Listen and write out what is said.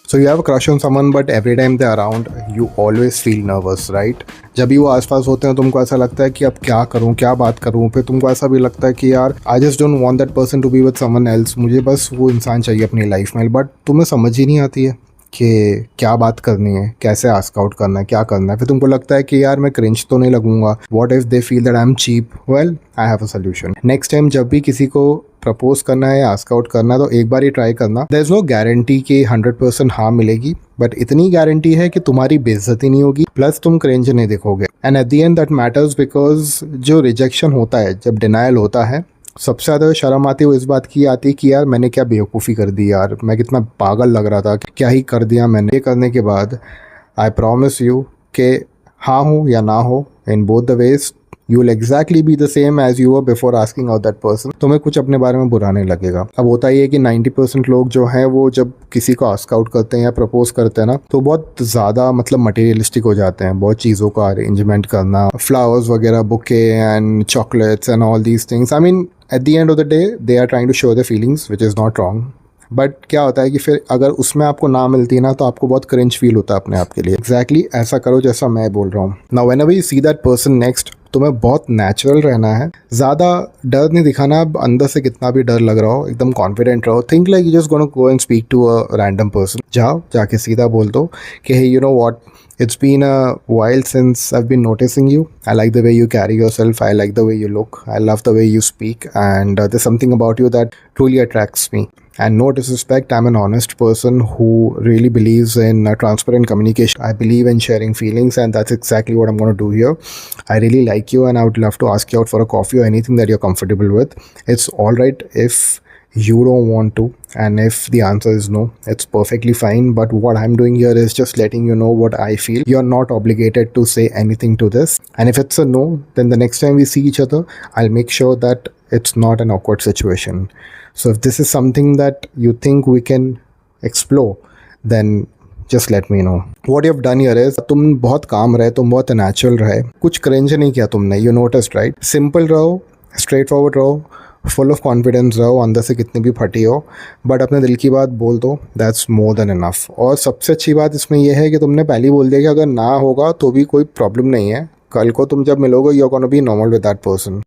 So you have a crush on someone, but every time they're around, you always feel nervous, right? जब भी वो आसपास होते हैं तुमको ऐसा लगता है कि अब क्या करूँ, क्या बात करूँ। फिर तुमको ऐसा भी लगता है कि यार I just don't want that person to be with someone else, मुझे बस वो इंसान चाहिए अपनी लाइफ में। बट तुम्हें समझ ही नहीं आती है कि क्या बात करनी है, कैसे आस्क आउट करना है, क्या करना है। फिर तुमको लगता है कि यार मैं क्रिंज तो नहीं लगूंगा, what if they feel that I am cheap. Well, I have a solution. Next time जब भी किसी को प्रपोज करना है या आस्क आउट करना है तो एक बार ही ट्राई करना। देयर इज नो गारंटी कि 100% हाँ मिलेगी, बट इतनी गारंटी है कि तुम्हारी बेइज्जती नहीं होगी, प्लस तुम क्रिंज नहीं दिखोगे। And at the end that matters, because जो रिजेक्शन होता है, जब डिनायल होता है, सबसे ज़्यादा शर्म आती है वो इस बात की आती है कि यार मैंने क्या बेवकूफ़ी कर दी, यार मैं कितना पागल लग रहा था, क्या ही कर दिया मैंने। ये करने के बाद आई प्रॉमिस यू कि हाँ हो या ना हो, in both the ways you will exactly be the same as you were before asking out that person. तुम्हें कुछ अपने बारे में बुरा नहीं लगेगा। अब होता ही है कि 90% लोग जो हैं वो जब किसी को आस्क आउट करते हैं या प्रपोज करते हैं ना, तो बहुत ज़्यादा मतलब मटेरियलिस्टिक हो जाते हैं। बहुत चीज़ों का अरेंजमेंट करना, फ्लावर्स वगैरह, bouquet and chocolates and all these things. I mean at the end of the day they are trying to show the feelings, which is not wrong. But क्या होता है कि फिर अगर उसमें आपको ना मिलती है ना, तो आपको बहुत क्रिंज फील होता है अपने आप के लिए। एग्जैक्टली ऐसा करो जैसा मैं बोल रहा हूँ। Now whenever you see that person next, तुम्हें बहुत नेचुरल रहना है, ज़्यादा डर नहीं दिखाना। अब अंदर से कितना भी डर लग रहा हो, एकदम कॉन्फिडेंट रहो। Think like you just gonna go and speak to a random person. जाओ, जाके सीधा बोल दो कि hey you know what, it's been a while since I've been noticing you. I like the way you carry yourself. I like the way you look. I love the way you speak. And there's something about you that truly attracts me. And no disrespect, I'm an honest person who really believes in transparent communication. I believe in sharing feelings, and that's exactly what I'm going to do here. I really like you, and I would love to ask you out for a coffee or anything that you're comfortable with. It's all right if you don't want to, and if the answer is no, it's perfectly fine. But what I'm doing here is just letting you know what I feel. You're not obligated to say anything to this, and if it's a no, then the next time we see each other, I'll make sure that it's not an awkward situation. So if this is something that you think we can explore, then just let me know. What you've done here is, तुम बहुत काम रहे, तुम बहुत natural रहे, कुछ cringe नहीं किया तुमने। You noticed, right? सिंपल रहो, स्ट्रेट फॉरवर्ड रहो, फुल ऑफ कॉन्फिडेंस रहो, अंदर से कितनी भी फटी हो, बट अपने दिल की बात बोल दो। That's more than enough. और सबसे अच्छी बात इसमें यह है कि तुमने पहले ही बोल दिया कि अगर ना होगा तो भी कोई प्रॉब्लम नहीं है। कल को तुम जब मिलोगे, you are gonna be normal with that person.